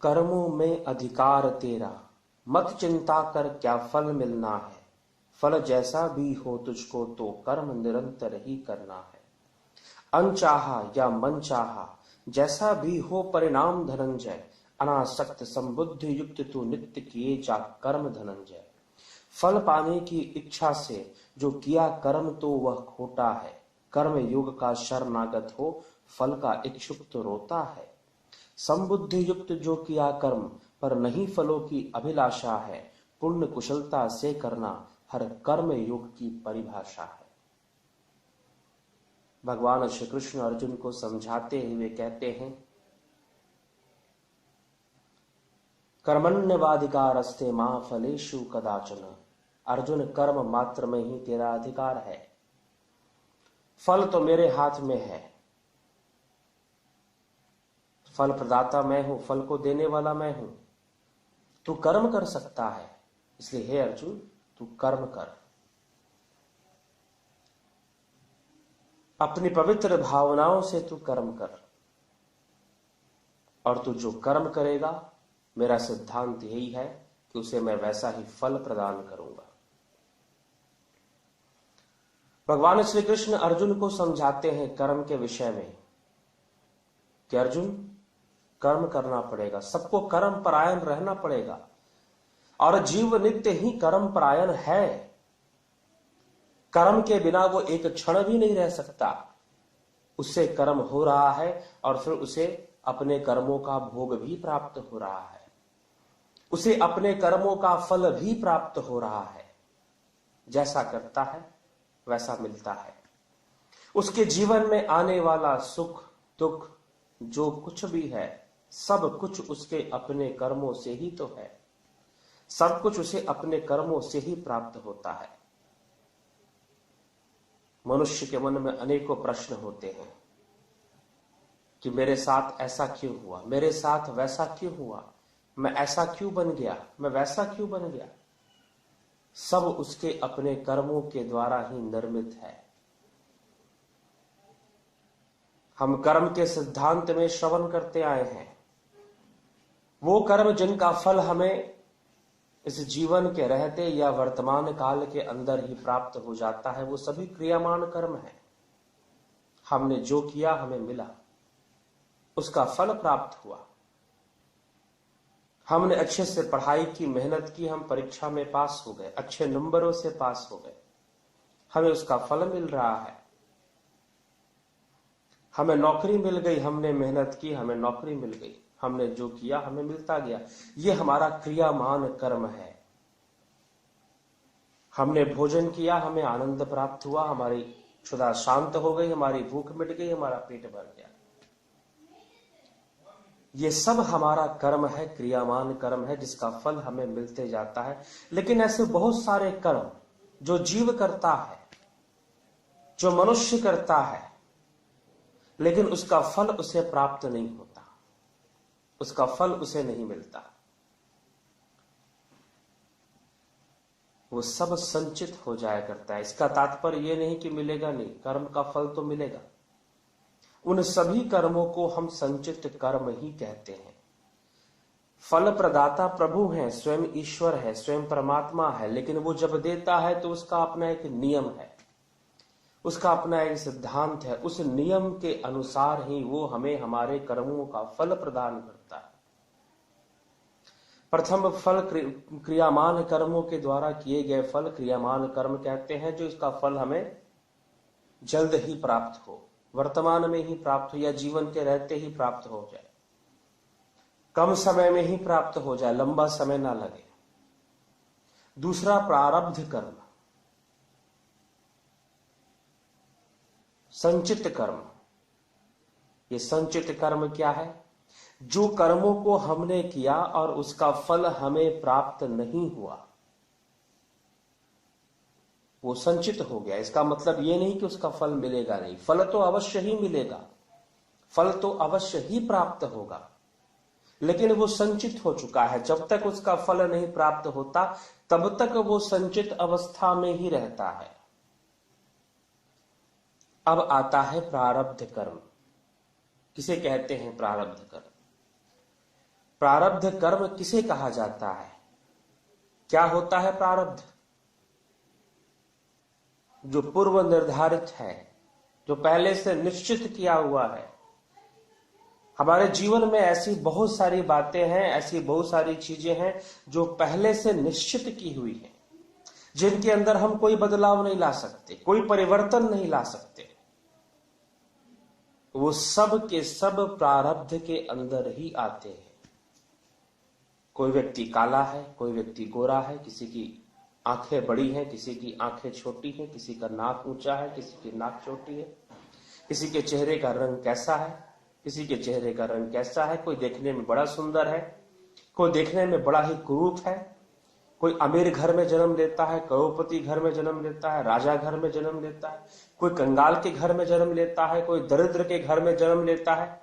कर्मों में अधिकार तेरा, मत चिंता कर क्या फल मिलना है। फल जैसा भी हो तुझको तो कर्म निरंतर ही करना है। अनचाहा या मन चाहा जैसा भी हो परिणाम धनंजय, अनासक्त संबुद्ध युक्त तू नित्य किए जा कर्म धनंजय। फल पाने की इच्छा से जो किया कर्म तो वह खोटा है। कर्म योग का शरणागत हो फल का इच्छुक तो रोता है। संबुद्ध युक्त जो किया कर्म पर नहीं फलों की अभिलाषा है। पुण्य कुशलता से करना हर कर्म योग की परिभाषा है। भगवान श्री कृष्ण अर्जुन को समझाते हुए कहते हैं, कर्मण्यवाधिकारस्ते मा फलेषु कदाचन। अर्जुन, कर्म मात्र में ही तेरा अधिकार है, फल तो मेरे हाथ में है। फल प्रदाता मैं हूं, फल को देने वाला मैं हूं। तू कर्म कर सकता है, इसलिए हे अर्जुन तू कर्म कर। अपनी पवित्र भावनाओं से तू कर्म कर, और तू जो कर्म करेगा मेरा सिद्धांत यही है कि उसे मैं वैसा ही फल प्रदान करूंगा। भगवान श्री कृष्ण अर्जुन को समझाते हैं कर्म के विषय में कि अर्जुन, कर्म करना पड़ेगा, सबको कर्म परायण रहना पड़ेगा, और जीव नित्य ही कर्म परायण है। कर्म के बिना वो एक क्षण भी नहीं रह सकता। उससे कर्म हो रहा है और फिर उसे अपने कर्मों का भोग भी प्राप्त हो रहा है, उसे अपने कर्मों का फल भी प्राप्त हो रहा है। जैसा करता है वैसा मिलता है। उसके जीवन में आने वाला सुख दुख जो कुछ भी है, सब कुछ उसके अपने कर्मों से ही तो है। सब कुछ उसे अपने कर्मों से ही प्राप्त होता है। मनुष्य के मन में अनेकों प्रश्न होते हैं कि मेरे साथ ऐसा क्यों हुआ, मेरे साथ वैसा क्यों हुआ, मैं ऐसा क्यों बन गया, मैं वैसा क्यों बन गया। सब उसके अपने कर्मों के द्वारा ही निर्मित है। हम कर्म के सिद्धांत में श्रवण करते आए हैं। वो कर्म जिनका फल हमें इस जीवन के रहते या वर्तमान काल के अंदर ही प्राप्त हो जाता है, वो सभी क्रियामान कर्म है। हमने जो किया हमें मिला, उसका फल प्राप्त हुआ। हमने अच्छे से पढ़ाई की, मेहनत की, हम परीक्षा में पास हो गए, अच्छे नंबरों से पास हो गए, हमें उसका फल मिल रहा है। हमें नौकरी मिल गई, हमने मेहनत की, हमें नौकरी मिल गई, हमने जो किया हमें मिलता गया। ये हमारा क्रियामान कर्म है। हमने भोजन किया, हमें आनंद प्राप्त हुआ, हमारी क्षुधा शांत हो गई, हमारी भूख मिट गई, हमारा पेट भर गया। ये सब हमारा कर्म है, क्रियामान कर्म है, जिसका फल हमें मिलते जाता है। लेकिन ऐसे बहुत सारे कर्म जो जीव करता है, जो मनुष्य करता है, लेकिन उसका फल उसे प्राप्त नहीं होता, उसका फल उसे नहीं मिलता। वो सब संचित हो जाया करता है। इसका तात्पर्य यह नहीं कि मिलेगा नहीं, कर्म का फल तो मिलेगा। उन सभी कर्मों को हम संचित कर्म ही कहते हैं। फल प्रदाता प्रभु हैं, स्वयं ईश्वर है, स्वयं परमात्मा है, लेकिन वो जब देता है तो उसका अपना एक नियम है, उसका अपना एक सिद्धांत है। उस नियम के अनुसार ही वो हमें हमारे कर्मों का फल प्रदान करता है। प्रथम फल क्रियामान कर्मों के द्वारा किए गए फल क्रियामान कर्म कहते हैं, जो इसका फल हमें जल्द ही प्राप्त हो, वर्तमान में ही प्राप्त हो, या जीवन के रहते ही प्राप्त हो जाए, कम समय में ही प्राप्त हो जाए, लंबा समय ना लगे। दूसरा प्रारब्ध कर्म, संचित कर्म। ये संचित कर्म क्या है? जो कर्मों को हमने किया और उसका फल हमें प्राप्त नहीं हुआ, वो संचित हो गया। इसका मतलब ये नहीं कि उसका फल मिलेगा नहीं, फल तो अवश्य ही मिलेगा, फल तो अवश्य ही प्राप्त होगा, लेकिन वो संचित हो चुका है। जब तक उसका फल नहीं प्राप्त होता तब तक वो संचित अवस्था में ही रहता है। अब आता है प्रारब्ध कर्म। किसे कहते हैं प्रारब्ध कर्म? प्रारब्ध कर्म किसे कहा जाता है? क्या होता है प्रारब्ध? जो पूर्व निर्धारित है, जो पहले से निश्चित किया हुआ है। हमारे जीवन में ऐसी बहुत सारी बातें हैं, ऐसी बहुत सारी चीजें हैं जो पहले से निश्चित की हुई हैं, जिनके अंदर हम कोई बदलाव नहीं ला सकते, कोई परिवर्तन नहीं ला सकते। वो सब के सब प्रारब्ध के अंदर ही आते हैं। कोई व्यक्ति काला है, कोई व्यक्ति गोरा है, किसी की आंखें बड़ी हैं, किसी की आंखें छोटी हैं, किसी का नाक ऊंचा है, किसी की नाक छोटी है, किसी के चेहरे का रंग कैसा है, किसी के चेहरे का रंग कैसा है। कोई देखने में बड़ा सुंदर है, कोई देखने में बड़ा ही कुरूप है। कोई अमीर घर में जन्म लेता है, करोड़पति घर में जन्म लेता है, राजा घर में जन्म लेता है, कोई कंगाल के घर में जन्म लेता है, कोई दरिद्र के घर में जन्म लेता है।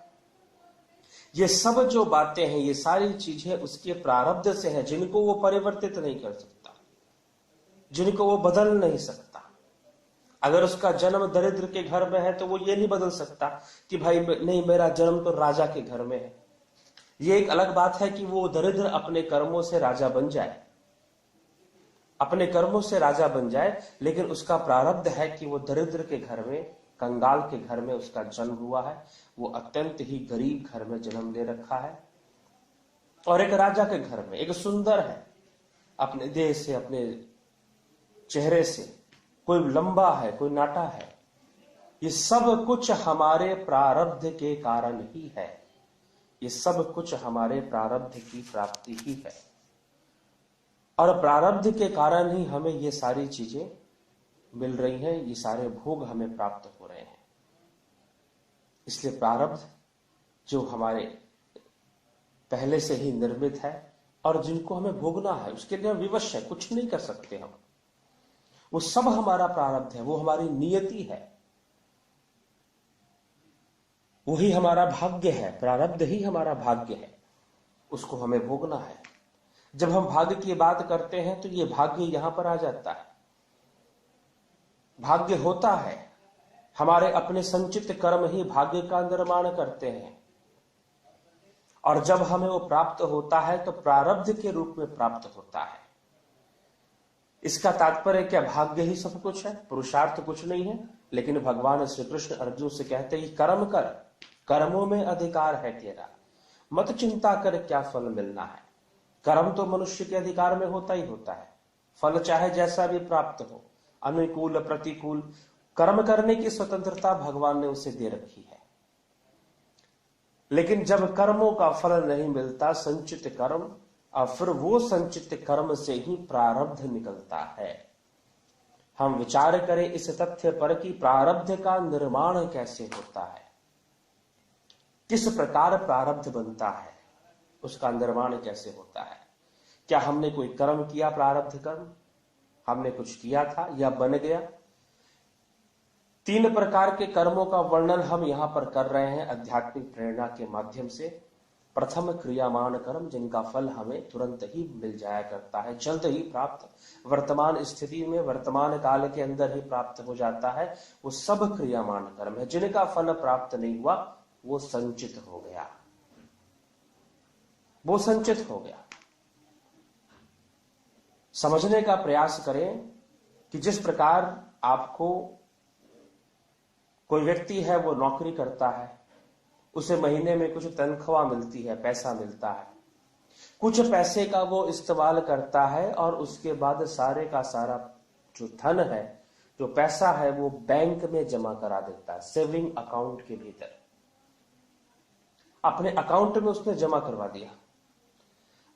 ये सब जो बातें हैं, ये सारी चीजें उसके प्रारब्ध से हैं, जिनको वो परिवर्तित नहीं कर सकता, जिनको वो बदल नहीं सकता। अगर उसका जन्म दरिद्र के घर में है तो वो ये नहीं बदल सकता कि भाई नहीं, मेरा जन्म तो राजा के घर में है। ये एक अलग बात है कि वो दरिद्र अपने कर्मों से राजा बन जाए, अपने कर्मों से राजा बन जाए, लेकिन उसका प्रारब्ध है कि वो दरिद्र के घर में, कंगाल के घर में उसका जन्म हुआ है। वो अत्यंत ही गरीब घर में जन्म ले रखा है, और एक राजा के घर में, एक सुंदर है अपने देह से, अपने चेहरे से, कोई लंबा है, कोई नाटा है। ये सब कुछ हमारे प्रारब्ध के कारण ही है, ये सब कुछ हमारे प्रारब्ध की प्राप्ति ही है, और प्रारब्ध के कारण ही हमें ये सारी चीजें मिल रही हैं, ये सारे भोग हमें प्राप्त हो रहे हैं। इसलिए प्रारब्ध जो हमारे पहले से ही निर्मित है और जिनको हमें भोगना है, उसके लिए विवश है, कुछ नहीं कर सकते हम। वो सब हमारा प्रारब्ध है, वो हमारी नियति है, वही हमारा भाग्य है। प्रारब्ध ही हमारा भाग्य है, उसको हमें भोगना है। जब हम भाग्य की बात करते हैं तो ये भाग्य यहां पर आ जाता है। भाग्य होता है, हमारे अपने संचित कर्म ही भाग्य का निर्माण करते हैं, और जब हमें वो प्राप्त होता है तो प्रारब्ध के रूप में प्राप्त होता है। इसका तात्पर्य क्या भाग्य ही सब कुछ है, पुरुषार्थ कुछ नहीं है? लेकिन भगवान श्री कृष्ण अर्जुन से कहते हैं कर्म कर, कर्मों में अधिकार है तेरा, मत चिंता कर क्या फल मिलना है। कर्म तो मनुष्य के अधिकार में होता ही होता है, फल चाहे जैसा भी प्राप्त हो, अनुकूल प्रतिकूल, कर्म करने की स्वतंत्रता भगवान ने उसे दे रखी है। लेकिन जब कर्मों का फल नहीं मिलता, संचित कर्म, और फिर वो संचित कर्म से ही प्रारब्ध निकलता है। हम विचार करें इस तथ्य पर कि प्रारब्ध का निर्माण कैसे होता है, किस प्रकार प्रारब्ध बनता है, उसका निर्माण कैसे होता है। क्या हमने कोई कर्म किया, प्रारब्ध कर्म हमने कुछ किया था या बन गया? 3 प्रकार के कर्मों का वर्णन हम यहां पर कर रहे हैं आध्यात्मिक प्रेरणा के माध्यम से। प्रथम क्रियामान कर्म, जिनका फल हमें तुरंत ही मिल जाया करता है, जल्द ही प्राप्त, वर्तमान स्थिति में, वर्तमान काल के अंदर ही प्राप्त हो जाता है, वो सब क्रियामान कर्म है। जिनका फल प्राप्त नहीं हुआ वो संचित हो गया, वो संचित हो गया। समझने का प्रयास करें कि जिस प्रकार आपको कोई व्यक्ति है, वो नौकरी करता है, उसे महीने में कुछ तनख्वाह मिलती है, पैसा मिलता है, कुछ पैसे का वो इस्तेमाल करता है, और उसके बाद सारे का सारा जो धन है, जो पैसा है, वो बैंक में जमा करा देता है, सेविंग अकाउंट के भीतर, अपने अकाउंट में उसने जमा करवा दिया,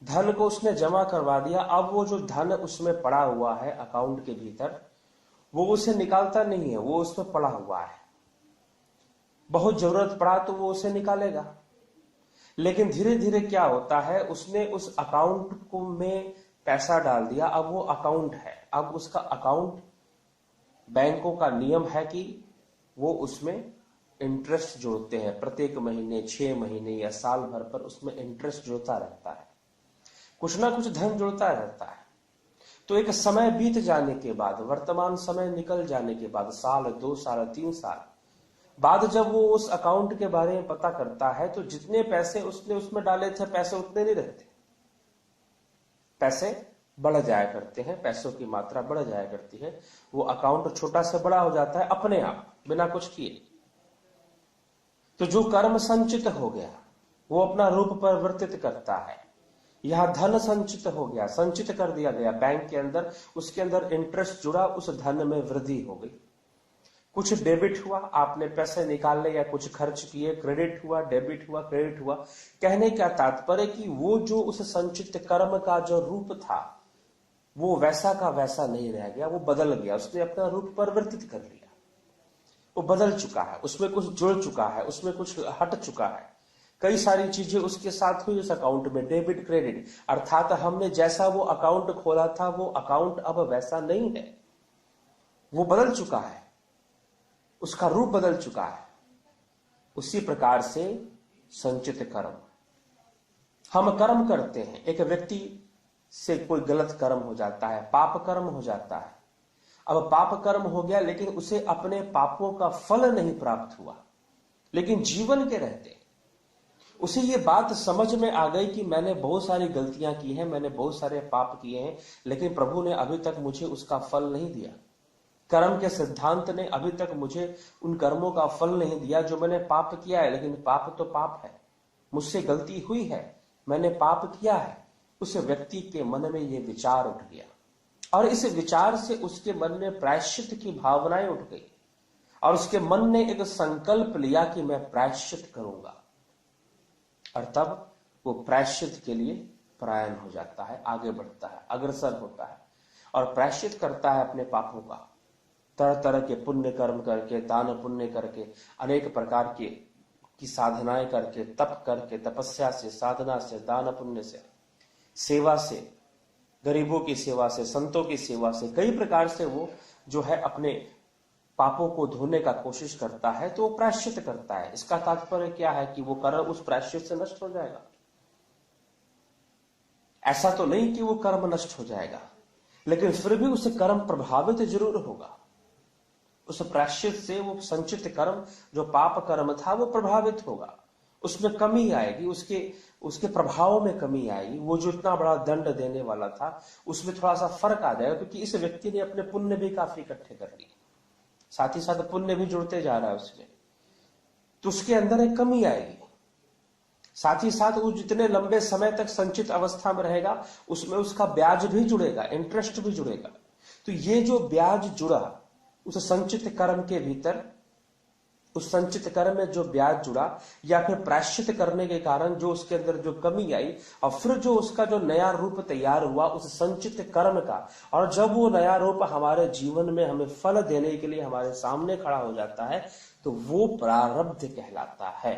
धन को उसने जमा करवा दिया। अब वो जो धन उसमें पड़ा हुआ है अकाउंट के भीतर, वो उसे निकालता नहीं है, वो उसमें पड़ा हुआ है। बहुत जरूरत पड़ा तो वो उसे निकालेगा, लेकिन धीरे धीरे क्या होता है, उसने उस अकाउंट को में पैसा डाल दिया, अब वो अकाउंट है, अब उसका अकाउंट, बैंकों का नियम है कि वो उसमें इंटरेस्ट जोड़ते हैं, प्रत्येक महीने, 6 महीने या साल भर पर उसमें इंटरेस्ट जोड़ता रहता है, कुछ ना कुछ धन जुड़ता रहता है। तो एक समय बीत जाने के बाद, वर्तमान समय निकल जाने के बाद, साल, 2 साल, 3 साल, बाद जब वो उस अकाउंट के बारे में पता करता है तो जितने पैसे उसने उसमें डाले थे पैसे उतने नहीं रहते, पैसे बढ़ जाया करते हैं, पैसों की मात्रा बढ़ जाया करती है। वो अकाउंट छोटा से बड़ा हो जाता है अपने आप, बिना कुछ किए। तो जो कर्म संचित हो गया वो अपना रूप परिवर्तित करता है। यहां धन संचित हो गया, संचित कर दिया गया बैंक के अंदर, उसके अंदर इंटरेस्ट जुड़ा, उस धन में वृद्धि हो गई। कुछ डेबिट हुआ, आपने पैसे निकाले या कुछ खर्च किए, क्रेडिट हुआ, डेबिट हुआ, क्रेडिट हुआ। कहने का तात्पर्य कि वो जो उस संचित कर्म का जो रूप था वो वैसा का वैसा नहीं रह गया, वो बदल गया, उसने अपना रूप परिवर्तित कर लिया, वो बदल चुका है, उसमें कुछ जुड़ चुका है, उसमें कुछ हट चुका है। कई सारी चीजें उसके साथ हुई उस अकाउंट में, डेबिट क्रेडिट, अर्थात हमने जैसा वो अकाउंट खोला था वो अकाउंट अब वैसा नहीं है, वो बदल चुका है, उसका रूप बदल चुका है। उसी प्रकार से संचित कर्म, हम कर्म करते हैं, एक व्यक्ति से कोई गलत कर्म हो जाता है, पाप कर्म हो जाता है। अब पाप कर्म हो गया लेकिन उसे अपने पापों का फल नहीं प्राप्त हुआ, लेकिन जीवन के रहते उसे ये बात समझ में आ गई कि मैंने बहुत सारी गलतियां की हैं, मैंने बहुत सारे पाप किए हैं, लेकिन प्रभु ने अभी तक मुझे उसका फल नहीं दिया। कर्म के सिद्धांत ने अभी तक मुझे उन कर्मों का फल नहीं दिया जो मैंने पाप किया है। लेकिन पाप तो पाप है, मुझसे गलती हुई है, मैंने पाप किया है। उस व्यक्ति के मन में यह विचार उठ गया और इस विचार से उसके मन में प्रायश्चित की भावनाएं उठ गई और उसके मन ने एक संकल्प लिया कि मैं प्रायश्चित करूंगा। और तब वो प्रायश्चित के लिए परायण हो जाता है, आगे बढ़ता है, अग्रसर होता है और प्रायश्चित करता है अपने पापों का। तरह तरह के पुण्य कर्म करके, दान पुण्य करके, अनेक प्रकार की साधनाएं करके, तप करके, तपस्या से, साधना से, दान पुण्य से, सेवा से, गरीबों की सेवा से, संतों की सेवा से, कई प्रकार से वो जो है अपने पापों को धोने का कोशिश करता है, तो वो प्रायश्चित करता है। इसका तात्पर्य क्या है कि वो कर्म उस प्रायश्चित से नष्ट हो जाएगा? ऐसा तो नहीं कि वो कर्म नष्ट हो जाएगा, लेकिन फिर भी उसे कर्म प्रभावित जरूर होगा। उस प्रायश्चित से वो संचित कर्म जो पाप कर्म था वो प्रभावित होगा, उसमें कमी आएगी, उसके प्रभाव में कमी आएगी। वो जो इतना बड़ा दंड देने वाला था उसमें थोड़ा सा फर्क आ जाएगा, क्योंकि इस व्यक्ति ने अपने पुण्य भी काफी इकट्ठे कर लिए, साथ ही साथ पुण्य भी जुड़ते जा रहा है उसमें, तो उसके अंदर एक कमी आएगी। साथ ही साथ वो जितने लंबे समय तक संचित अवस्था में रहेगा उसमें उसका ब्याज भी जुड़ेगा, इंटरेस्ट भी जुड़ेगा। तो ये जो ब्याज जुड़ा उस संचित कर्म के भीतर, उस संचित कर्म में जो ब्याज जुड़ा या फिर प्रायश्चित करने के कारण जो उसके अंदर जो कमी आई और फिर जो उसका जो नया रूप तैयार हुआ उस संचित कर्म का, और जब वो नया रूप हमारे जीवन में हमें फल देने के लिए हमारे सामने खड़ा हो जाता है तो वो प्रारब्ध कहलाता है।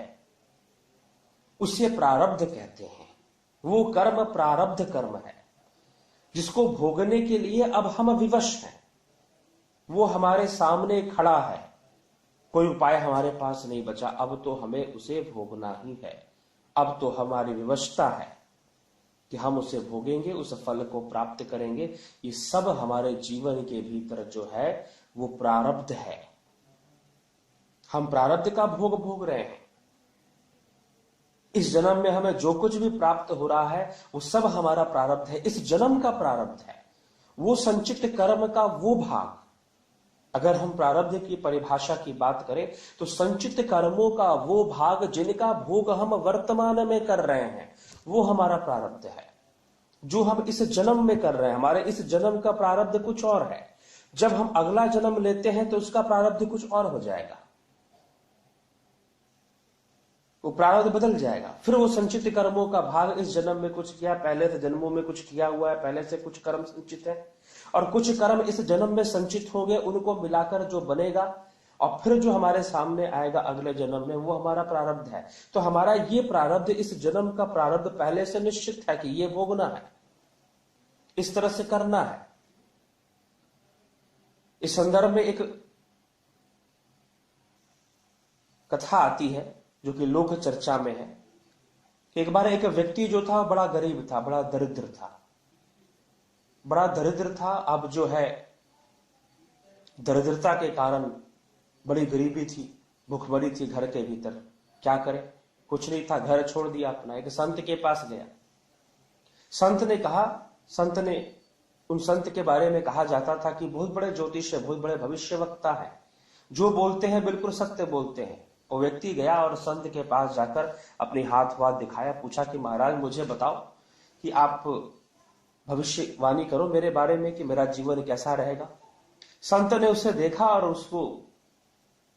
उसे प्रारब्ध कहते हैं। वो कर्म प्रारब्ध कर्म है जिसको भोगने के लिए अब हम विवश हैं, वो हमारे सामने खड़ा है, कोई उपाय हमारे पास नहीं बचा, अब तो हमें उसे भोगना ही है। अब तो हमारी विवशता है कि हम उसे भोगेंगे, उस फल को प्राप्त करेंगे। ये सब हमारे जीवन के भीतर जो है वो प्रारब्ध है। हम प्रारब्ध का भोग भोग रहे हैं। इस जन्म में हमें जो कुछ भी प्राप्त हो रहा है वो सब हमारा प्रारब्ध है, इस जन्म का प्रारब्ध है। वो संचित कर्म का वो भाग, अगर हम प्रारब्ध की परिभाषा की बात करें तो संचित कर्मों का वो भाग जिनका भोग हम वर्तमान में कर रहे हैं वो हमारा प्रारब्ध है, जो हम इस जन्म में कर रहे हैं। हमारे इस जन्म का प्रारब्ध कुछ और है, जब हम अगला जन्म लेते हैं तो उसका प्रारब्ध कुछ और हो जाएगा, वो प्रारब्ध बदल जाएगा। फिर वो संचित कर्मों का भाग इस जन्म में कुछ किया, पहले से जन्मों में कुछ किया हुआ है, पहले से कुछ कर्म संचित है, और कुछ कर्म इस जन्म में संचित हो गए, उनको मिलाकर जो बनेगा और फिर जो हमारे सामने आएगा अगले जन्म में वो हमारा प्रारब्ध है। तो हमारा ये प्रारब्ध, इस जन्म का प्रारब्ध पहले से निश्चित है कि ये भोगना है, इस तरह से करना है। इस संदर्भ में एक कथा आती है जो कि लोक चर्चा में है। एक बार एक व्यक्ति जो था बड़ा गरीब था, बड़ा दरिद्र था, बड़ा दरिद्र था। अब जो है दरिद्रता के कारण बड़ी गरीबी थी, भूखमरी थी घर के भीतर, क्या करे, कुछ नहीं था, घर छोड़ दिया अपना, एक संत के पास गया। संत ने कहा, उन संत के बारे में कहा जाता था कि बहुत बड़े ज्योतिष है, बहुत बड़े भविष्यवक्ता है, जो बोलते हैं बिल्कुल सत्य बोलते हैं। वो व्यक्ति गया और संत के पास जाकर अपनी हाथ वाथ दिखाया, पूछा कि महाराज मुझे बताओ कि आप भविष्यवाणी करो मेरे बारे में कि मेरा जीवन कैसा रहेगा। संत ने उसे देखा और उसको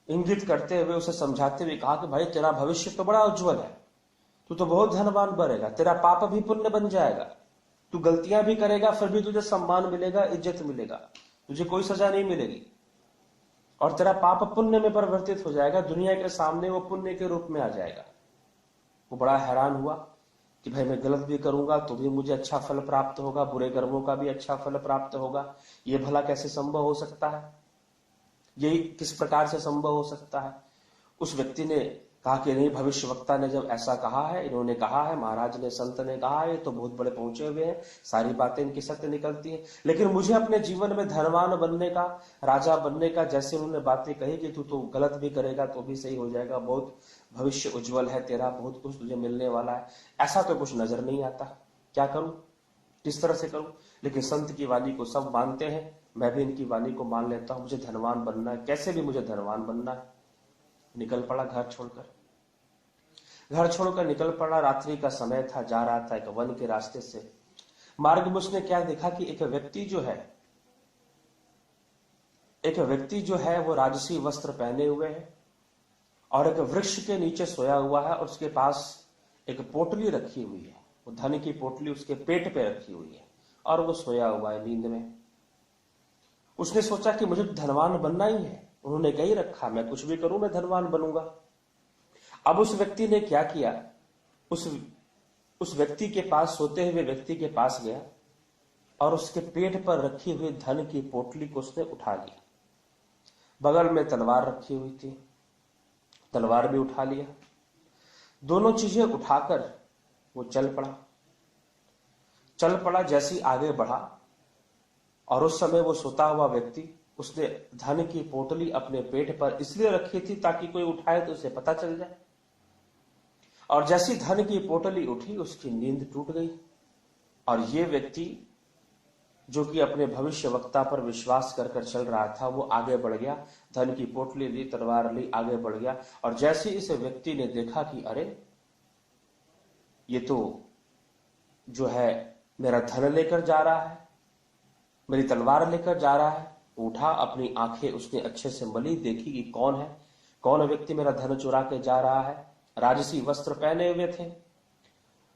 इंगित करते हुए, उसे समझाते हुए कहा कि भाई तेरा भविष्य तो बड़ा उज्जवल है, तू तो बहुत धनवान बनेगा, तेरा पाप भी पुण्य बन जाएगा, तू गलतियां भी करेगा फिर भी तुझे सम्मान मिलेगा, इज्जत मिलेगा, तुझे कोई सजा नहीं मिलेगी, और तेरा पाप पुण्य में परिवर्तित हो जाएगा, दुनिया के सामने वो पुण्य के रूप में आ जाएगा। वो बड़ा हैरान हुआ कि भाई मैं गलत भी करूंगा तो भी मुझे अच्छा फल प्राप्त होगा, बुरे कर्मों का भी अच्छा फल प्राप्त होगा, ये भला कैसे संभव हो सकता है, यही किस प्रकार से संभव हो सकता है। उस व्यक्ति ने कहा कि नहीं, भविष्यवक्ता ने जब ऐसा कहा है, इन्होंने कहा है, महाराज ने, संत ने कहा है, तो बहुत बड़े पहुंचे हुए हैं, सारी बातें इनकी सत्य निकलती है। लेकिन मुझे अपने जीवन में धनवान बनने का, राजा बनने का, जैसे उन्होंने बातें कही कि तू तो गलत भी करेगा तो भी सही हो जाएगा, बहुत भविष्य उज्जवल है तेरा, बहुत कुछ तुझे मिलने वाला है, ऐसा तो कुछ नजर नहीं आता, क्या करूं, किस तरह से करूं। लेकिन संत की वाणी को सब मानते हैं, मैं भी इनकी वाणी को मान लेता हूं, मुझे धनवान बनना है, कैसे भी मुझे धनवान बनना है। निकल पड़ा घर छोड़कर निकल पड़ा। रात्रि का समय था, जा रहा था एक वन के रास्ते से। मार्ग में उसने क्या देखा कि एक व्यक्ति जो है वो राजसी वस्त्र पहने हुए है और एक वृक्ष के नीचे सोया हुआ है, और उसके पास एक पोटली रखी हुई है, वो धन की पोटली उसके पेट पे रखी हुई है और वो सोया हुआ है नींद में। उसने सोचा कि मुझे धनवान बनना ही है, उन्होंने कहीं रखा, मैं कुछ भी करूं मैं धनवान बनूंगा। अब उस व्यक्ति ने क्या किया, उस व्यक्ति के पास, सोते हुए व्यक्ति के पास गया और उसके पेट पर रखी हुई धन की पोटली को उसने उठा लिया। बगल में तलवार रखी हुई थी, तलवार भी उठा लिया। दोनों चीजें उठाकर वो चल पड़ा। जैसे आगे बढ़ा और उस समय वो सोता हुआ व्यक्ति, उसने धन की पोटली अपने पेट पर इसलिए रखी थी ताकि कोई उठाए तो उसे पता चल जाए, और जैसी धन की पोटली उठी उसकी नींद टूट गई। और ये व्यक्ति जो कि अपने भविष्य वक्ता पर विश्वास कर चल रहा था, वो आगे बढ़ गया, धन की पोटली ली, तलवार ली, आगे बढ़ गया। और जैसे इस व्यक्ति ने देखा कि अरे ये तो जो है मेरा धन लेकर जा रहा है, मेरी तलवार लेकर जा रहा है, उठा, अपनी आंखें उसने अच्छे से मली, देखी कि कौन व्यक्ति मेरा धन चुरा के जा रहा है। राजसी वस्त्र पहने हुए थे।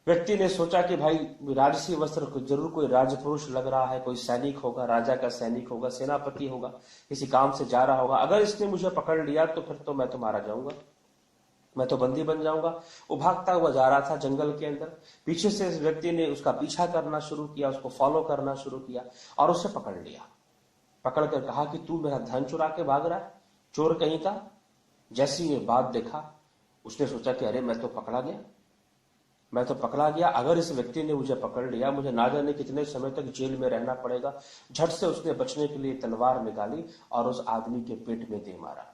व्यक्ति ने सोचा कि भाई राजसी वस्त्र, जरूर कोई राजपुरुष लग रहा है, कोई सैनिक होगा, राजा का सैनिक होगा, सेनापति होगा, किसी काम से जा रहा होगा, अगर इसने मुझे पकड़ लिया तो फिर तो मैं तो मारा जाऊंगा, मैं तो बंदी बन जाऊंगा। वो भागता हुआ जा रहा था जंगल के अंदर, पीछे से इस व्यक्ति ने उसका पीछा करना शुरू किया, उसको फॉलो करना शुरू किया और उसे पकड़ लिया। पकड़कर कहा कि तू मेरा धन चुरा के भाग रहा है, चोर कहीं का। जैसी ये बात देखा, उसने सोचा कि अरे मैं तो पकड़ा गया, अगर इस व्यक्ति ने मुझे पकड़ लिया, मुझे ना जाने कितने समय तक जेल में रहना पड़ेगा। झट से उसने बचने के लिए तलवार निकाली और उस आदमी के पेट में दे मारा,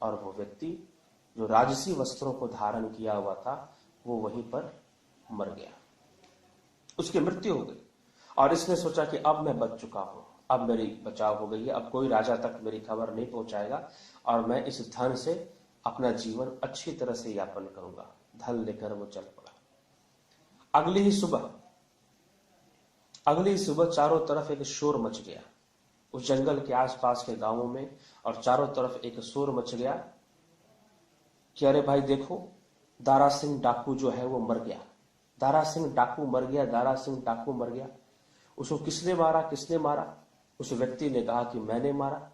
और वो व्यक्ति जो राजसी वस्त्रों को धारण किया हुआ था वो वहीं पर मर गया, उसकी मृत्यु हो गई। और इसने सोचा कि अब मैं बच चुका हूं, अब मेरी बचाव हो गई है, अब कोई राजा तक मेरी खबर नहीं पहुंचाएगा और मैं इस धन से अपना जीवन अच्छी तरह से यापन करूंगा। धन लेकर वो चल पड़ा। अगली ही सुबह चारों तरफ एक शोर मच गया, उस जंगल के आसपास के गांवों में, और चारों तरफ एक शोर मच गया कि अरे भाई देखो, दारा सिंह डाकू जो है वो मर गया, दारा सिंह डाकू मर गया। उसको किसने मारा? उस व्यक्ति ने कहा कि मैंने मारा।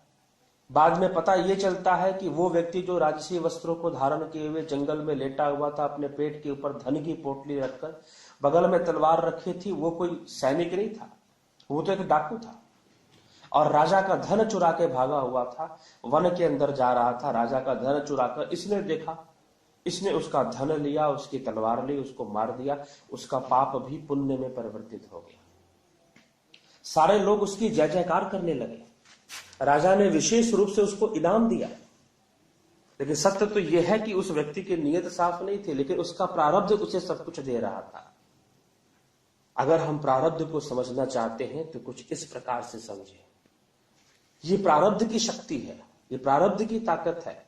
बाद में पता ये चलता है कि वो व्यक्ति जो राजसी वस्त्रों को धारण किए हुए जंगल में लेटा हुआ था, अपने पेट के ऊपर धन की पोटली रखकर, बगल में तलवार रखी थी, वो कोई सैनिक नहीं था, वो तो एक डाकू था और राजा का धन चुरा के भागा हुआ था, वन के अंदर जा रहा था, राजा का धन चुराकर। इसने देखा, इसने उसका धन लिया, उसकी तलवार ली, उसको मार दिया, उसका पाप भी पुण्य में परिवर्तित हो गया। सारे लोग उसकी जय जयकार करने लगे। राजा ने विशेष रूप से उसको इनाम दिया, लेकिन सत्य तो यह है कि उस व्यक्ति की नीयत साफ नहीं थी, लेकिन उसका प्रारब्ध उसे सब कुछ दे रहा था। अगर हम प्रारब्ध को समझना चाहते हैं तो कुछ इस प्रकार से समझें। ये प्रारब्ध की शक्ति है, ये प्रारब्ध की ताकत है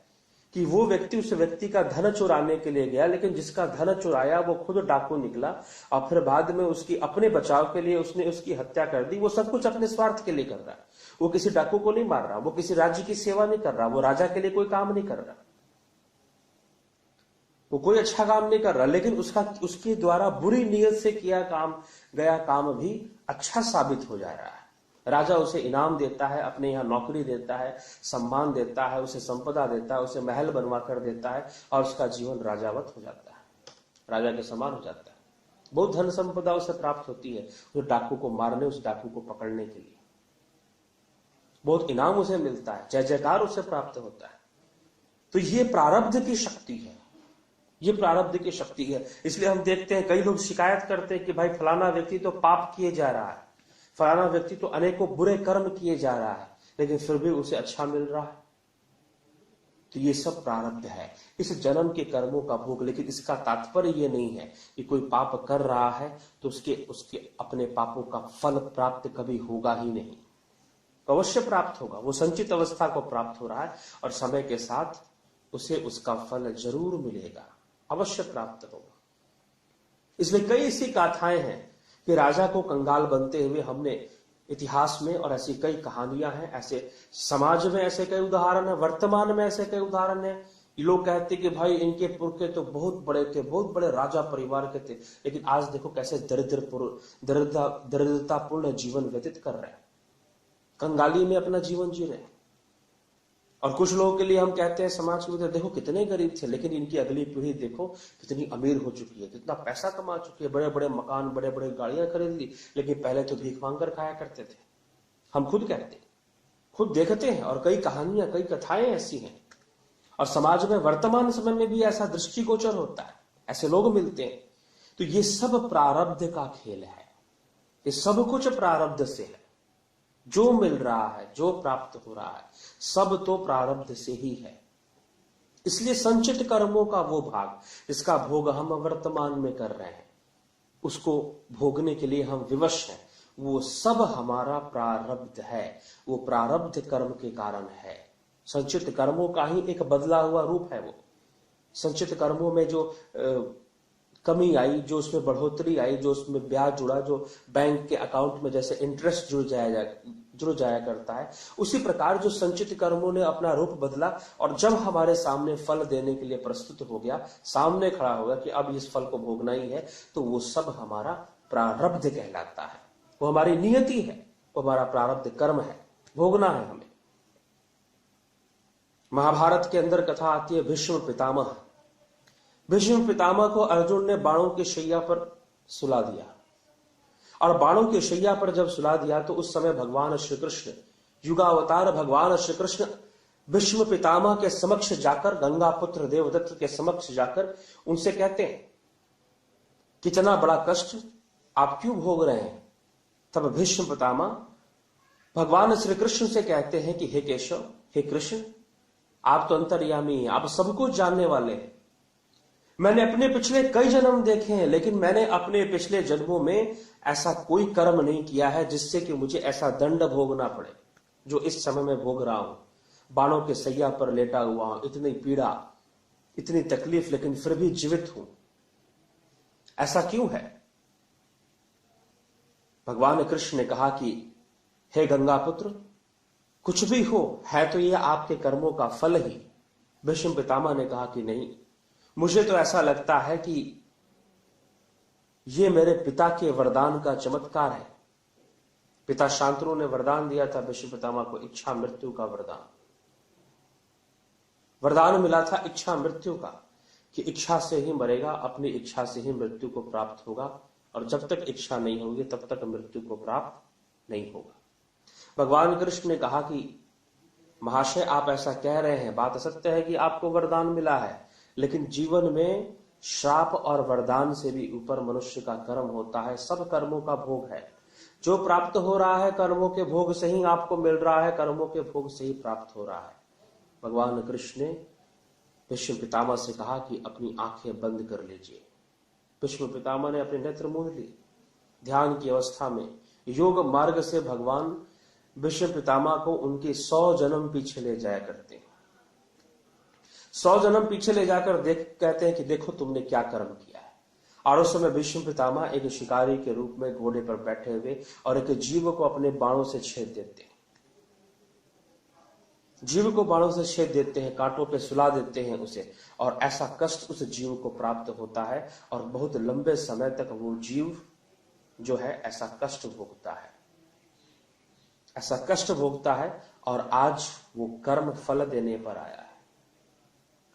कि वो व्यक्ति उस व्यक्ति का धन चुराने के लिए गया, लेकिन जिसका धन चुराया वो खुद डाकू निकला और फिर बाद में उसकी अपने बचाव के लिए उसने उसकी हत्या कर दी। वो सब कुछ अपने स्वार्थ के लिए कर रहा है। वो किसी डाकू को नहीं मार रहा, वो किसी राज्य की सेवा नहीं कर रहा, वो राजा के लिए कोई काम नहीं कर रहा, वो कोई अच्छा काम नहीं कर रहा, लेकिन उसके द्वारा बुरी नीयत से किया गया काम भी अच्छा साबित हो जा रहा है। राजा उसे इनाम देता है, अपने यहां नौकरी देता है, सम्मान देता है, उसे संपदा देता है, उसे महल बनवा कर देता है और उसका जीवन राजावत हो जाता है, राजा के समान हो जाता है। बहुत धन संपदा उसे प्राप्त होती है उस डाकू को मारने, उस डाकू को पकड़ने के लिए बहुत इनाम उसे मिलता है, जय जयकार उसे प्राप्त होता है। तो ये प्रारब्ध की शक्ति है, ये प्रारब्ध की शक्ति है। इसलिए हम देखते हैं कई लोग शिकायत करते हैं कि भाई फलाना व्यक्ति तो पाप किए जा रहा है, फलाना व्यक्ति तो अनेकों बुरे कर्म किए जा रहा है, लेकिन फिर भी उसे अच्छा मिल रहा है। तो ये सब प्रारब्ध है, इस जन्म के कर्मों का भोग। लेकिन इसका तात्पर्य ये नहीं है कि कोई पाप कर रहा है तो उसके अपने पापों का फल प्राप्त कभी होगा ही नहीं। अवश्य प्राप्त होगा, वो संचित अवस्था को प्राप्त हो रहा है और समय के साथ उसे उसका फल जरूर मिलेगा, अवश्य प्राप्त होगा। इसलिए कई ऐसी गाथाएं हैं कि राजा को कंगाल बनते हुए हमने इतिहास में, और ऐसी कई कहानियां हैं, ऐसे समाज में ऐसे कई उदाहरण है, वर्तमान में ऐसे कई उदाहरण है। लोग कहते कि भाई इनके पुरखे तो बहुत बड़े थे, बहुत बड़े राजा परिवार के थे, लेकिन आज देखो कैसे दरिद्रतापूर्ण जीवन व्यतीत कर रहे हैं, कंगाली में अपना जीवन जी रहे हैं। और कुछ लोगों के लिए हम कहते हैं समाज में देखो कितने गरीब थे, लेकिन इनकी अगली पीढ़ी देखो कितनी अमीर हो चुकी है, कितना पैसा कमा चुकी है, बड़े बड़े मकान, बड़े बड़े गाड़ियां खरीद ली, लेकिन पहले तो भीख मांग कर खाया करते थे। हम खुद कहते, खुद देखते हैं, और कई कहानियां, कई कथाएं ऐसी हैं। और समाज में वर्तमान समय में भी ऐसा दृष्टिगोचर होता है, ऐसे लोग मिलते हैं। तो ये सब प्रारब्ध का खेल है, ये सब कुछ प्रारब्ध से है। जो मिल रहा है, जो प्राप्त हो रहा है, सब तो प्रारब्ध से ही है। इसलिए संचित कर्मों का वो भाग जिसका भोग हम वर्तमान में कर रहे हैं, उसको भोगने के लिए हम विवश हैं, वो सब हमारा प्रारब्ध है, वो प्रारब्ध कर्म के कारण है। संचित कर्मों का ही एक बदला हुआ रूप है वो। संचित कर्मों में जो कमी आई, जो उसमें बढ़ोतरी आई, जो उसमें ब्याज जुड़ा, जो बैंक के अकाउंट में जैसे इंटरेस्ट जुड़ जाया करता है, उसी प्रकार जो संचित कर्मों ने अपना रूप बदला और जब हमारे सामने फल देने के लिए प्रस्तुत हो गया, सामने खड़ा होगा कि अब इस फल को भोगना ही है, तो वो सब हमारा प्रारब्ध कहलाता है, वो हमारी नियति है, वो हमारा प्रारब्ध कर्म है, भोगना है हमें। महाभारत के अंदर कथा आती है भीष्म पितामह। भीष्म पितामह को अर्जुन ने बाणों की शैया पर सुला दिया, और बाणों की शैया पर जब सुला दिया तो उस समय भगवान श्री कृष्ण, युगावतार भगवान श्री कृष्ण भीष्म पितामह के समक्ष जाकर, गंगा पुत्र देवदत्त के समक्ष जाकर उनसे कहते हैं कितना बड़ा कष्ट आप क्यों भोग रहे हैं। तब भीष्म पितामह भगवान श्री कृष्ण से कहते हैं कि हे केशव, हे कृष्ण, आप तो अंतर्यामी हैं, आप सब कुछ जानने वाले हैं। मैंने अपने पिछले कई जन्म देखे हैं, लेकिन मैंने अपने पिछले जन्मों में ऐसा कोई कर्म नहीं किया है जिससे कि मुझे ऐसा दंड भोगना पड़े जो इस समय में भोग रहा हूं। बाणों के सैया पर लेटा हुआ हूं, इतनी पीड़ा, इतनी तकलीफ, लेकिन फिर भी जीवित हूं। ऐसा क्यों है? भगवान कृष्ण ने कहा कि हे गंगा पुत्र, कुछ भी हो, है तो यह आपके कर्मों का फल ही। भीष्म पितामह ने कहा कि नहीं, मुझे तो ऐसा लगता है कि ये मेरे पिता के वरदान का चमत्कार है। पिता शांतनु ने वरदान दिया था भीष्म पितामह को, इच्छा मृत्यु का वरदान मिला था, इच्छा मृत्यु का, कि इच्छा से ही मरेगा, अपनी इच्छा से ही मृत्यु को प्राप्त होगा, और जब तक इच्छा नहीं होगी तब तक मृत्यु को प्राप्त नहीं होगा। भगवान कृष्ण ने कहा कि महाशय, आप ऐसा कह रहे हैं, बात सत्य है कि आपको वरदान मिला है, लेकिन जीवन में श्राप और वरदान से भी ऊपर मनुष्य का कर्म होता है। सब कर्मों का भोग है, जो प्राप्त हो रहा है कर्मों के भोग से ही आपको मिल रहा है, कर्मों के भोग से ही प्राप्त हो रहा है। भगवान कृष्ण ने भीष्म पितामह से कहा कि अपनी आंखें बंद कर लीजिए। भीष्म पितामह ने अपने नेत्र मूंद लिए। ध्यान की अवस्था में योग मार्ग से भगवान भीष्म पितामह को उनके 100 जन्म पीछे ले जाया करते हैं। 100 जन्म पीछे ले जाकर कहते हैं कि देखो तुमने क्या कर्म किया है। और उस समय भीष्म पितामह एक शिकारी के रूप में घोड़े पर बैठे हुए और एक जीव को अपने बाणों से छेद देते हैं। जीव को बाणों से छेद देते हैं, कांटों पे सुला देते हैं उसे, और ऐसा कष्ट उस जीव को प्राप्त होता है और बहुत लंबे समय तक वो जीव जो है ऐसा कष्ट भोगता है, ऐसा कष्ट भोगता है। और आज वो कर्म फल देने पर आया है।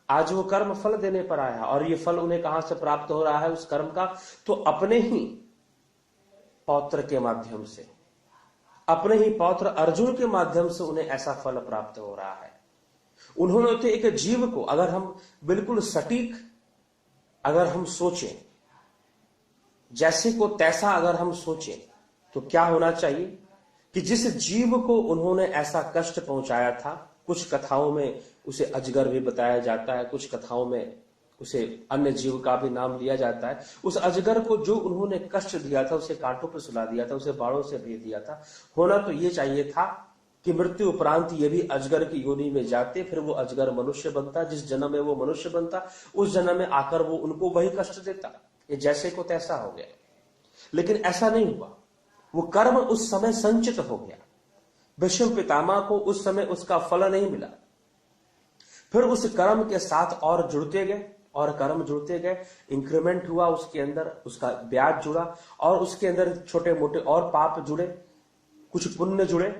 आज वो कर्म फल देने पर आया है। और ये फल उन्हें कहां से प्राप्त हो रहा है उस कर्म का? तो अपने ही पौत्र के माध्यम से, अपने ही पौत्र अर्जुन के माध्यम से उन्हें ऐसा फल प्राप्त हो रहा है। उन्होंने तो एक जीव को, अगर हम बिल्कुल सटीक अगर हम सोचें, जैसे को तैसा अगर हम सोचें, तो क्या होना चाहिए कि जिस जीव को उन्होंने ऐसा कष्ट पहुंचाया था, कुछ कथाओं में उसे अजगर भी बताया जाता है, कुछ कथाओं में उसे अन्य जीव का भी नाम लिया जाता है। उस अजगर को जो उन्होंने कष्ट दिया था, उसे कांटों पर सुला दिया था, उसे बाणों से भेज दिया था, होना तो ये चाहिए था कि मृत्यु उपरांत ये भी अजगर की योनि में जाते, फिर वो अजगर मनुष्य बनता, जिस जन्म में वो मनुष्य बनता उस जन्म में आकर वो उनको वही कष्ट देता। ये जैसे को तैसा हो गया। लेकिन ऐसा नहीं हुआ। वो कर्म उस समय संचित हो गया। भीष्म पितामह को उस समय उसका फल नहीं मिला। फिर उस कर्म के साथ और जुड़ते गए और कर्म जुड़ते गए, इंक्रीमेंट हुआ उसके अंदर, उसका ब्याज जुड़ा और उसके अंदर छोटे मोटे और पाप जुड़े, कुछ पुण्य जुड़े,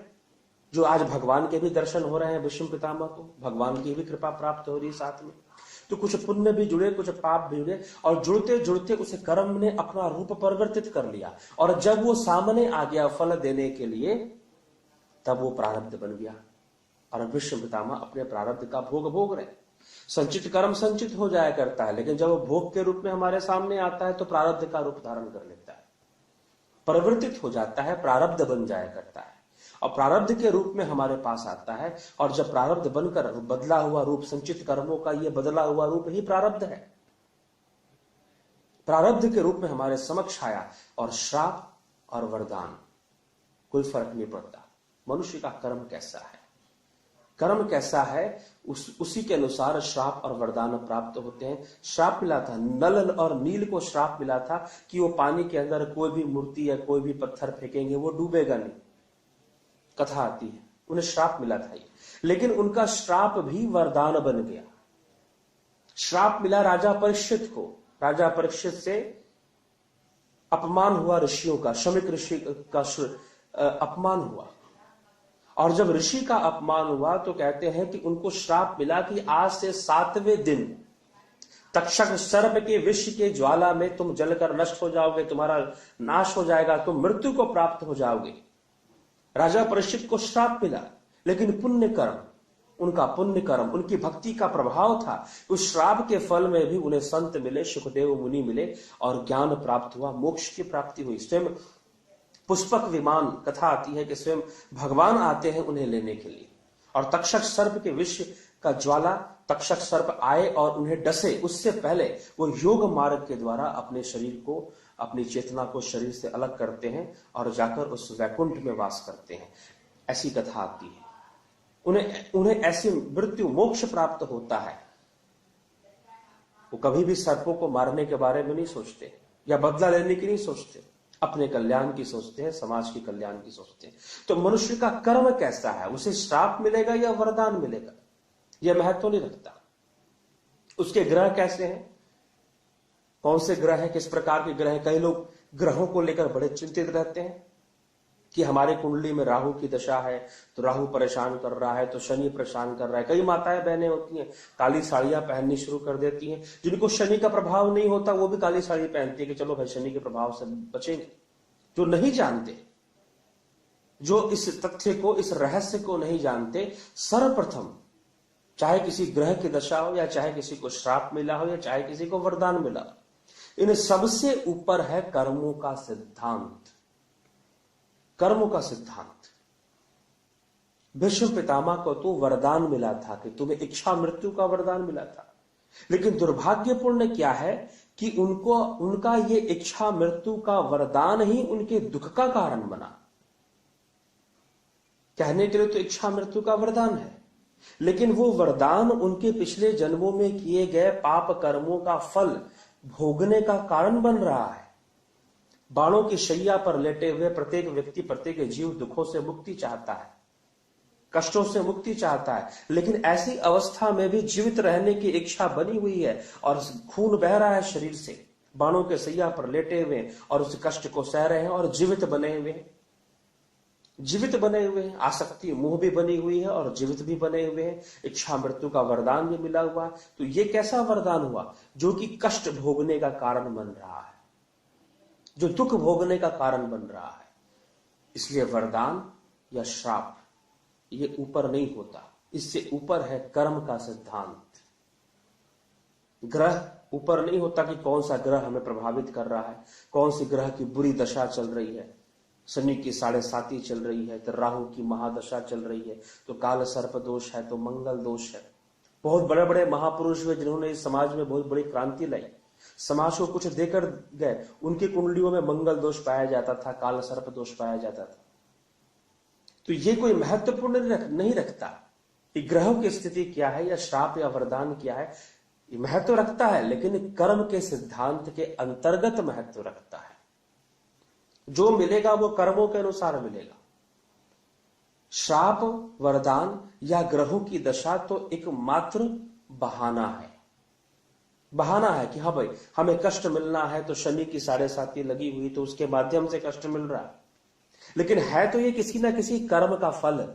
जो आज भगवान के भी दर्शन हो रहे हैं। भीष्म पितामह को भगवान की भी कृपा प्राप्त हो रही साथ में। तो कुछ पुण्य भी जुड़े, कुछ पाप भी जुड़े, और जुड़ते जुड़ते उस कर्म ने अपना रूप परिवर्तित कर लिया। और जब वो सामने आ गया फल देने के लिए, तब वो प्रारब्ध बन गया। और भीष्म पितामह अपने प्रारब्ध का भोग भोग रहे। संचित कर्म संचित हो जाया करता है, लेकिन जब वो भोग के रूप में हमारे सामने आता है तो प्रारब्ध का रूप धारण कर लेता है, परिवर्तित हो जाता है, प्रारब्ध बन जाया करता है और प्रारब्ध के रूप में हमारे पास आता है। और जब प्रारब्ध बनकर बदला हुआ रूप, संचित कर्मों का ये बदला हुआ रूप ही प्रारब्ध है, प्रारब्ध के रूप में हमारे समक्ष आया। और श्राप और वरदान कोई फर्क नहीं पड़ता। मनुष्य का कर्म कैसा है, कर्म कैसा है, उसी के अनुसार श्राप और वरदान प्राप्त होते हैं। श्राप मिला था, नल और नील को श्राप मिला था कि वो पानी के अंदर कोई भी मूर्ति या कोई भी पत्थर फेंकेंगे वो डूबेगा नहीं, कथा आती है। उन्हें श्राप मिला था ये, लेकिन उनका श्राप भी वरदान बन गया। श्राप मिला राजा परीक्षित को। राजा परीक्षित से अपमान हुआ ऋषियों का, शमिक ऋषि का अपमान हुआ। और जब ऋषि का अपमान हुआ तो कहते हैं कि उनको श्राप मिला कि आज से 7वें दिन तक्षक सर्प के विष के ज्वाला में तुम जलकर नष्ट हो जाओगे, तुम्हारा नाश हो जाएगा, तुम मृत्यु को प्राप्त हो जाओगे। राजा परीक्षित को श्राप मिला, लेकिन पुण्य कर्म, उनका पुण्य कर्म, उनकी भक्ति का प्रभाव था। उस श्राप के फल में भी उन्हें संत मिले, सुखदेव मुनि मिले और ज्ञान प्राप्त हुआ, मोक्ष की प्राप्ति हुई। स्वयं पुष्पक विमान, कथा आती है कि स्वयं भगवान आते हैं उन्हें लेने के लिए। और तक्षक सर्प के विष का ज्वाला, तक्षक सर्प आए और उन्हें डसे, उससे पहले वो योग मार्ग के द्वारा अपने शरीर को, अपनी चेतना को शरीर से अलग करते हैं और जाकर उस वैकुंठ में वास करते हैं। ऐसी कथा आती है। उन्हें ऐसी मृत्यु, मोक्ष प्राप्त होता है। वो कभी भी सर्पों को मारने के बारे में नहीं सोचते या बदला लेने की नहीं सोचते, अपने कल्याण की सोचते हैं, समाज के कल्याण की सोचते हैं। तो मनुष्य का कर्म कैसा है, उसे श्राप मिलेगा या वरदान मिलेगा, यह महत्व नहीं रखता। उसके ग्रह कैसे हैं, कौन से ग्रह हैं, किस प्रकार के ग्रह हैं। कई लोग ग्रहों को लेकर बड़े चिंतित रहते हैं कि हमारे कुंडली में राहु की दशा है तो राहु परेशान कर रहा है, तो शनि परेशान कर रहा है। कई माताएं बहनें होती हैं, काली साड़ियां पहननी शुरू कर देती हैं। जिनको शनि का प्रभाव नहीं होता वो भी काली साड़ी पहनती है कि चलो भाई शनि के प्रभाव से बचेंगे। जो नहीं जानते, जो इस तथ्य को, इस रहस्य को नहीं जानते, सर्वप्रथम चाहे किसी ग्रह की दशा हो या चाहे किसी को श्राप मिला हो या चाहे किसी को वरदान मिला हो, इन सबसे ऊपर है कर्मों का सिद्धांत। कर्मों का सिद्धांत। भीष्म पितामह को तो वरदान मिला था कि तुम्हें इच्छा मृत्यु का वरदान मिला था। लेकिन दुर्भाग्यपूर्ण क्या है कि उनका ये इच्छा मृत्यु का वरदान ही उनके दुख का कारण बना। कहने के लिए तो इच्छा मृत्यु का वरदान है, लेकिन वो वरदान उनके पिछले जन्मों में किए गए पाप कर्मों का फल भोगने का कारण बन रहा है। बाणों की शैया पर लेटे हुए प्रत्येक व्यक्ति, प्रत्येक जीव दुखों से मुक्ति चाहता है, कष्टों से मुक्ति चाहता है, लेकिन ऐसी अवस्था में भी जीवित रहने की इच्छा बनी हुई है और खून बह रहा है शरीर से, बाणों के शैया पर लेटे हुए और उस कष्ट को सह रहे हैं और जीवित बने हुए हैं। आसक्ति मोह भी बनी हुई है और जीवित भी बने हुए हैं। इच्छा मृत्यु का वरदान भी मिला हुआ है। तो ये कैसा वरदान हुआ जो कि कष्ट भोगने का कारण बन रहा है, जो दुख भोगने का कारण बन रहा है। इसलिए वरदान या श्राप ये ऊपर नहीं होता, इससे ऊपर है कर्म का सिद्धांत। ग्रह ऊपर नहीं होता कि कौन सा ग्रह हमें प्रभावित कर रहा है, कौन सी ग्रह की बुरी दशा चल रही है। शनि की 7.5 चल रही है, तो राहु की महादशा चल रही है, तो काल सर्प दोष है, तो मंगल दोष है। बहुत बड़े बड़े महापुरुष हुए जिन्होंने इस समाज में बहुत बड़ी क्रांति लाई, समाज को कुछ देकर गए। उनकी कुंडलियों में मंगल दोष पाया जाता था, काल सर्प दोष पाया जाता था। तो ये कोई महत्वपूर्ण नहीं रखता कि ग्रहों की स्थिति क्या है या श्राप या वरदान क्या है। ये महत्व रखता है, लेकिन कर्म के सिद्धांत के अंतर्गत महत्व रखता है। जो मिलेगा वो कर्मों के अनुसार मिलेगा। श्राप, वरदान या ग्रहों की दशा तो एक मात्र बहाना है। बहाना है कि हाँ भाई हमें कष्ट मिलना है, तो शनि की 7.5 लगी हुई, तो उसके माध्यम से कष्ट मिल रहा है। लेकिन है तो ये किसी ना किसी कर्म का फल।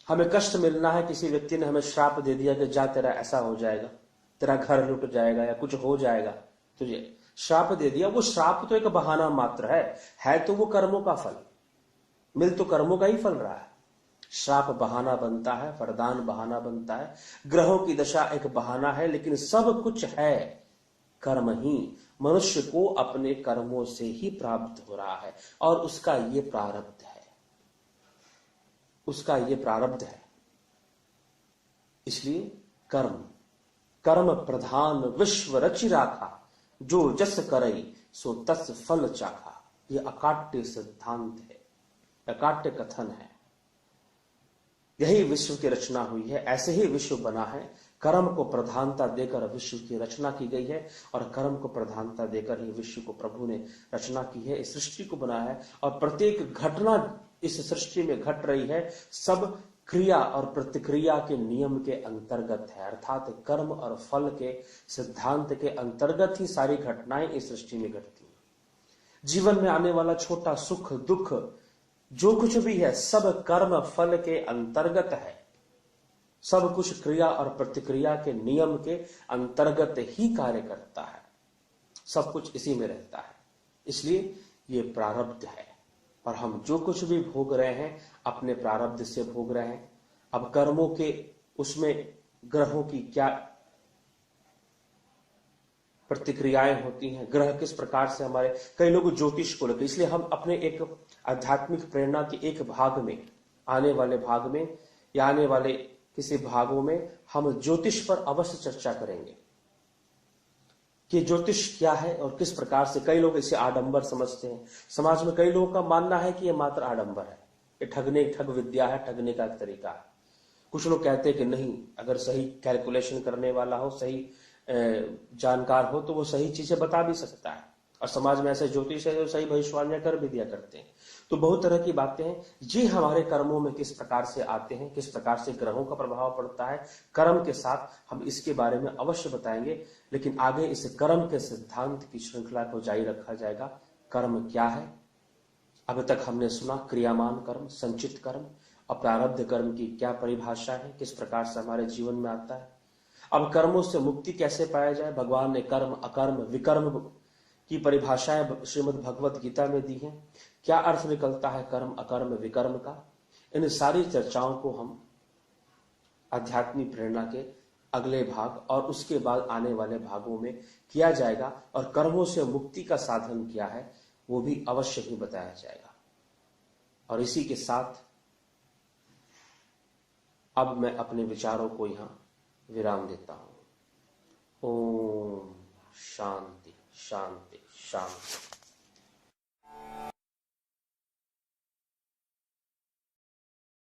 हमें कष्ट मिलना है, किसी व्यक्ति ने हमें श्राप दे दिया कि जा तेरा ऐसा हो जाएगा, तेरा घर लुट जाएगा या कुछ हो जाएगा, तुझे श्राप दे दिया। वो श्राप तो एक बहाना मात्र है तो वो कर्मों का फल। मिल तो कर्मों का ही फल रहा है। श्राप बहाना बनता है, वरदान बहाना बनता है, ग्रहों की दशा एक बहाना है, लेकिन सब कुछ है कर्म ही। मनुष्य को अपने कर्मों से ही प्राप्त हो रहा है और उसका ये प्रारब्ध है, उसका ये प्रारब्ध है। इसलिए कर्म प्रधान विश्व रचि राखा, जो जस करई सो तस फल चाखा। ये अकाट्य सिद्धांत है, अकाट्य कथन है। यही विश्व की रचना हुई है, ऐसे ही विश्व बना है। कर्म को प्रधानता देकर विश्व की रचना की गई है और कर्म को प्रधानता देकर ही विश्व को प्रभु ने रचना की है, इस सृष्टि को बनाया है। और प्रत्येक घटना इस सृष्टि में घट रही है सब क्रिया और प्रतिक्रिया के नियम के अंतर्गत है, अर्थात कर्म और फल के सिद्धांत के अंतर्गत ही सारी घटनाएं इस सृष्टि में घटती हैं। जीवन में आने वाला छोटा सुख दुख जो कुछ भी है सब कर्म फल के अंतर्गत है, सब कुछ क्रिया और प्रतिक्रिया के नियम के अंतर्गत ही कार्य करता है, सब कुछ इसी में रहता है। इसलिए ये प्रारब्ध है और हम जो कुछ भी भोग रहे हैं अपने प्रारब्ध से भोग रहे हैं। अब कर्मों के उसमें ग्रहों की क्या प्रतिक्रियाएं होती हैं, ग्रह किस प्रकार से हमारे, कई लोग ज्योतिष को लेकर, इसलिए हम अपने एक आध्यात्मिक प्रेरणा के एक भाग में, आने वाले भाग में या आने वाले किसी भागों में हम ज्योतिष पर अवश्य चर्चा करेंगे कि ज्योतिष क्या है और किस प्रकार से। कई लोग इसे आडंबर समझते हैं, समाज में कई लोगों का मानना है कि यह मात्र आडंबर है, ये ठग विद्या है, ठगने का एक तरीका है। कुछ लोग कहते हैं कि नहीं, अगर सही कैलकुलेशन करने वाला हो, सही जानकार हो तो वो सही चीजें बता भी सकता है। और समाज में ऐसे ज्योतिष है जो सही भविष्यवाणियां कर भी दिया करते हैं। तो बहुत तरह की बातें हैं। ये हमारे कर्मों में किस प्रकार से आते हैं, किस प्रकार से ग्रहों का प्रभाव पड़ता है कर्म के साथ, हम इसके बारे में अवश्य बताएंगे। लेकिन आगे इस कर्म के सिद्धांत की श्रृंखला को जारी रखा जाएगा। कर्म क्या है, अब तक हमने सुना क्रियामान कर्म, संचित कर्म, अप्रारब्ध कर्म की क्या परिभाषा है, किस प्रकार से हमारे जीवन में आता है। अब कर्मों से मुक्ति कैसे पाया जाए, भगवान ने कर्म अकर्म विकर्म की परिभाषाएं श्रीमद् भगवत गीता में दी हैं। क्या अर्थ निकलता है कर्म अकर्म विकर्म का, इन सारी चर्चाओं को हम आध्यात्मिक प्रेरणा के अगले भाग और उसके बाद आने वाले भागों में किया जाएगा। और कर्मों से मुक्ति का साधन क्या है वो भी अवश्य ही बताया जाएगा। और इसी के साथ अब मैं अपने विचारों को यहां विराम देता हूं। शांति शांति शांति।